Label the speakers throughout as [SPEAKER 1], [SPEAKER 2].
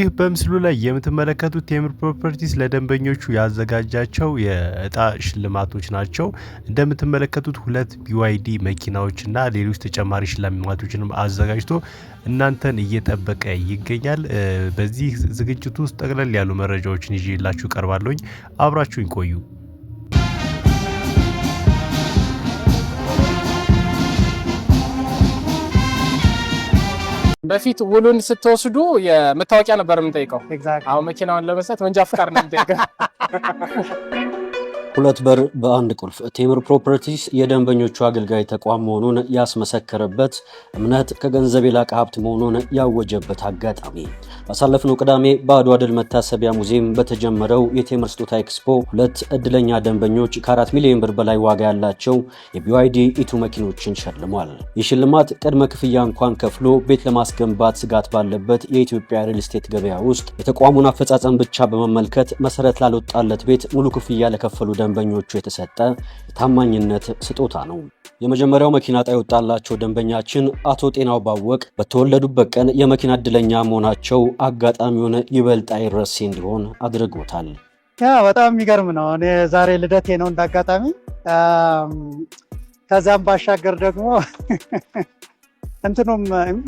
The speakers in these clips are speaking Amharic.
[SPEAKER 1] ይህ በምስሉ ላይ የምትመለከቱት ቴምር ፕሮፐርቲስ ለደንበኞቹ ያዘጋጃቸው የእጣ ሽልማቶች ናቸው። እንደምትመለከቱት ሁለት BYD መኪናዎችና ሌሎች ተጨማሪ ሽልማቶችንም አዘጋጅቶ እናንተን እየጠበቀ ይገኛል። በዚህ ዝግጅት ውስጥ ጠቅለል ያሉ መረጃዎችን ይዤላችሁ ቀርባለሁኝ። አብራችሁኝ ቆዩ።
[SPEAKER 2] በፊት ውሉን ስትወስዱ የመታወቂያ ነበር የምንጠይቀው። አሁን መኪናውን ለመስጠት መንጃ ፍቃድ ነው የምንጠይቀው።
[SPEAKER 3] ሁለት በር በአንድ ቁልፍ ቴምር ፕሮፐርቲስ የደንበኞቹ አገልጋይ ተቋም መሆኑን ያስመሰከረበት እምነት ከገንዘብ የላቀ ሀብት መሆኑን ያወጀበት አጋጣሚ። ባሳለፍነው ቅዳሜ በአድዋ ድል መታሰቢያ ሙዚየም በተጀመረው የቴምር ስጦታ ኤክስፖ ሁለት እድለኛ ደንበኞች ከ4 ሚሊዮን ብር በላይ ዋጋ ያላቸው የBYD ኢቱ መኪኖችን ሸልሟል። ይህ ሽልማት ቅድመ ክፍያ እንኳን ከፍሎ ቤት ለማስገንባት ስጋት ባለበት የኢትዮጵያ ሪል ስቴት ገበያ ውስጥ የተቋሙን አፈጻጸም ብቻ በመመልከት መሰረት ላልወጣለት ቤት ሙሉ ክፍያ ለከፈሉ ደንበኞቹ የተሰጠ የታማኝነት ስጦታ ነው። የመጀመሪያው መኪና ዕጣ የወጣላቸው ደንበኛችን አቶ ጤናው ባወቅ በተወለዱበት ቀን የመኪና እድለኛ መሆናቸው አጋጣሚውን ይበልጥ አይረሴ እንዲሆን አድርጎታል።
[SPEAKER 4] በጣም የሚገርም ነው። እኔ ዛሬ ልደቴ ነው እንዳጋጣሚ። ከዛም ባሻገር ደግሞ እንትኑም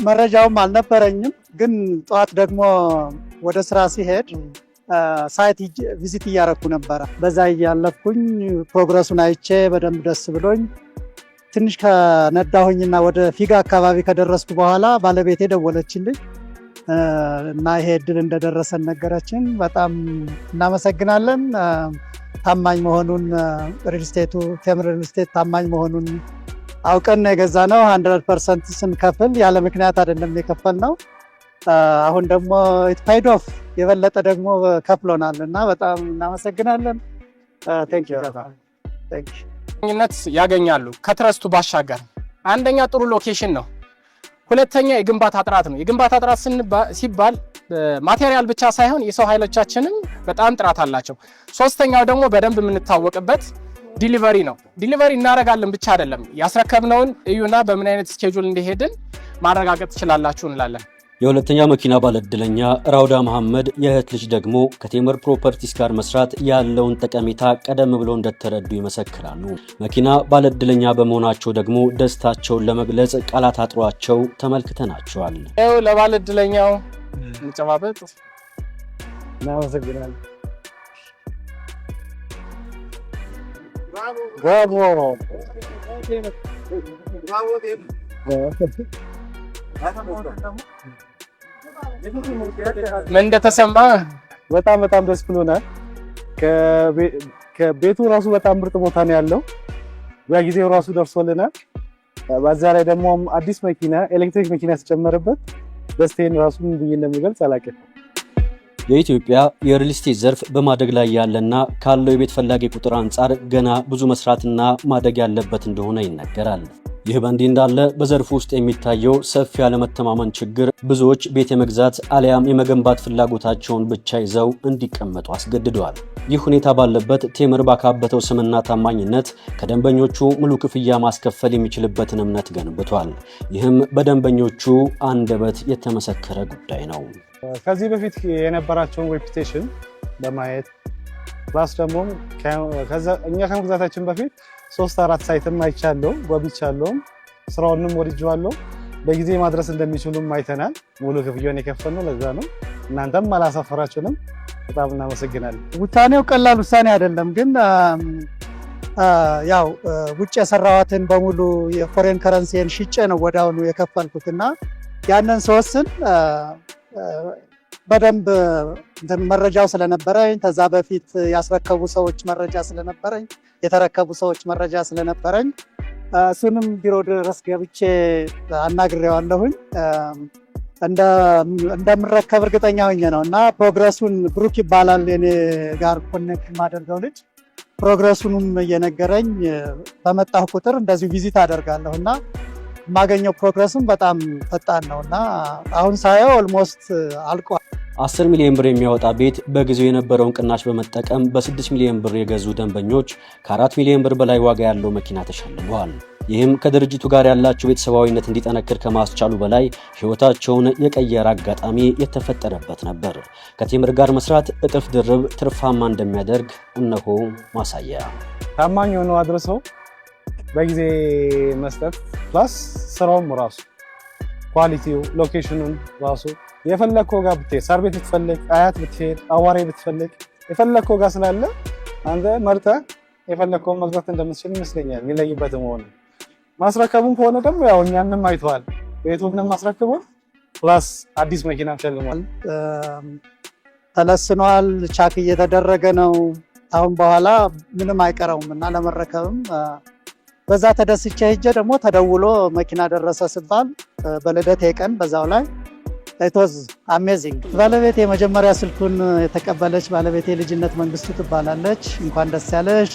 [SPEAKER 4] መረጃውም አልነበረኝም፣ ግን ጠዋት ደግሞ ወደ ስራ ሲሄድ ሳይት ቪዚት እያረኩ ነበረ። በዛ እያለፍኩኝ ፕሮግረሱን አይቼ በደንብ ደስ ብሎኝ ትንሽ ከነዳሁኝና ወደ ፊጋ አካባቢ ከደረስኩ በኋላ ባለቤቴ ደወለችልኝ እና ይሄ እድል እንደደረሰን ነገረችን። በጣም እናመሰግናለን። ታማኝ መሆኑን ቴምር ሪል ስቴት ታማኝ መሆኑን አውቀን ነው የገዛ ነው። 100% ስንከፍል ያለ ምክንያት አይደለም የከፈል ነው። አሁን ደግሞ ፓይድ ኦፍ የበለጠ ደግሞ ከፍሎናል እና በጣም እናመሰግናለን። ቴንክ ዩ
[SPEAKER 2] ያገኛሉ። ከትረስቱ ባሻገር አንደኛ ጥሩ ሎኬሽን ነው። ሁለተኛ የግንባታ ጥራት ነው። የግንባታ ጥራት ሲባል ማቴሪያል ብቻ ሳይሆን የሰው ኃይሎቻችንም በጣም ጥራት አላቸው። ሶስተኛው ደግሞ በደንብ የምንታወቅበት ዲሊቨሪ ነው። ዲሊቨሪ እናደርጋለን ብቻ አይደለም፣ ያስረከብነውን እዩና በምን አይነት ስኬጁል እንደሄድን ማረጋገጥ ትችላላችሁ እንላለን።
[SPEAKER 3] የሁለተኛ መኪና ባለእድለኛ ራውዳ መሐመድ የእህት ልጅ ደግሞ ከቴምር ፕሮፐርቲስ ጋር መስራት ያለውን ጠቀሜታ ቀደም ብሎ እንደተረዱ ይመሰክራሉ። መኪና ባለእድለኛ በመሆናቸው ደግሞ ደስታቸውን ለመግለጽ ቃላት አጥሯቸው ተመልክተናቸዋል።
[SPEAKER 2] ለባለእድለኛው እንጨባበጥ።
[SPEAKER 4] እናመሰግናለን። ብራቮ።
[SPEAKER 2] ምን እንደተሰማ
[SPEAKER 5] በጣም ደስ ብሎናል። ከቤቱ ራሱ በጣም ምርጥ ቦታ ነው ያለው። በጊዜው ራሱ ደርሶልናል። በዛ ላይ ደግሞ አዲስ መኪና ኤሌክትሪክ መኪና ተጨመረበት። ደስታዬን ራሱ ምን ብዬ እንደምገልጽ አላውቅም።
[SPEAKER 3] የኢትዮጵያ የሪል ስቴት ዘርፍ በማደግ ላይ ያለና ካለው የቤት ፈላጊ ቁጥር አንጻር ገና ብዙ መስራትና ማደግ ያለበት እንደሆነ ይነገራል። ይህ በእንዲህ እንዳለ በዘርፉ ውስጥ የሚታየው ሰፊ ያለመተማመን ችግር ብዙዎች ቤት የመግዛት አሊያም የመገንባት ፍላጎታቸውን ብቻ ይዘው እንዲቀመጡ አስገድደዋል። ይህ ሁኔታ ባለበት ቴምር ባካበተው ስምና ታማኝነት ከደንበኞቹ ሙሉ ክፍያ ማስከፈል የሚችልበትን እምነት ገንብቷል። ይህም በደንበኞቹ አንደበት የተመሰከረ ጉዳይ ነው።
[SPEAKER 5] ከዚህ በፊት የነበራቸውን ሬፑቴሽን በማየት ፕላስ ደግሞ እኛ ከመግዛታችን በፊት 3-4 ሳይትም አይቻለሁ፣ ጎብኝቻለሁ፣ ስራውንም ወድጄዋለሁ። በጊዜ ማድረስ እንደሚችሉም አይተናል። ሙሉ ክፍያውን የከፈልነው ለዛ ነው። እናንተም አላሳፈራችሁንም። በጣም እናመሰግናለን።
[SPEAKER 4] ውሳኔው ቀላል ውሳኔ አይደለም፣ ግን ያው ውጭ የሰራዋትን በሙሉ የፎሬን ከረንሲን ሽጬ ነው ወዳውኑ የከፈልኩትና ያንን ስወስን በደንብ መረጃው ስለነበረኝ ከዛ በፊት ያስረከቡ ሰዎች መረጃ ስለነበረኝ የተረከቡ ሰዎች መረጃ ስለነበረኝ እሱንም ቢሮ ድረስ ገብቼ አናግሬዋለሁኝ። እንደምረከብ እርግጠኛ ሆኜ ነው እና ፕሮግረሱን ብሩክ ይባላል የኔ ጋር ኮኔክት ማደርገው ልጅ ፕሮግረሱንም እየነገረኝ በመጣሁ ቁጥር እንደዚሁ ቪዚት አደርጋለሁ እና የማገኘው ፕሮግረስም በጣም ፈጣን ነው እና አሁን ሳየው ኦልሞስት አልቋል።
[SPEAKER 3] 10 ሚሊዮን ብር የሚያወጣ ቤት በጊዜው የነበረውን ቅናሽ በመጠቀም በ6 ሚሊዮን ብር የገዙ ደንበኞች ከ4 ሚሊዮን ብር በላይ ዋጋ ያለው መኪና ተሸልመዋል። ይህም ከድርጅቱ ጋር ያላቸው ቤተሰባዊነት እንዲጠነክር ከማስቻሉ በላይ ሕይወታቸውን የቀየረ አጋጣሚ የተፈጠረበት ነበር። ከቴምር ጋር መስራት እጥፍ ድርብ ትርፋማ እንደሚያደርግ እነሆ ማሳያ።
[SPEAKER 5] ታማኝ ሆኖ አድርሰው በጊዜ መስጠት ፕላስ ስራውም ራሱ ኳሊቲው ሎኬሽኑን ራሱ የፈለከው ጋር ብትሄድ ሳር ቤት ብትፈልግ አያት ብትሄድ አዋሬ ብትፈልግ የፈለከው ጋር ስላለ አንተ መርጠህ የፈለከውን መግዛት እንደምትችል ይመስለኛል። የሚለይበት መሆኑ ማስረከቡን ከሆነ ደግሞ ያው እኛንም አይተዋል። ቤቱንም ማስረከቡን ፕላስ አዲስ መኪና ሸልሟል፣
[SPEAKER 4] ተለስኗል፣ ቻክ እየተደረገ ነው። አሁን በኋላ ምንም አይቀረውም እና ለመረከብም በዛ ተደስቼ ሄጄ ደግሞ ተደውሎ መኪና ደረሰ ሲባል በልደቴ ቀን በዛው ላይ ኢትዋዝ አሜዚንግ። ባለቤቴ የመጀመሪያ ስልኩን የተቀበለች ባለቤቴ ልጅነት መንግስቱ ትባላለች። እንኳን ደስ ያለሽ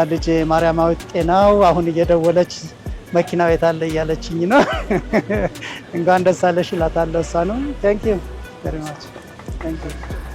[SPEAKER 4] ልጄ ማርያማዊት ጤናው አሁን እየደወለች መኪናው የት አለ እያለችኝ ነው። እንኳን ደስ አለሽ እላታለሁ። እሷ ነው። ታንክ ዩ ቬሪ ማች ታንክ ዩ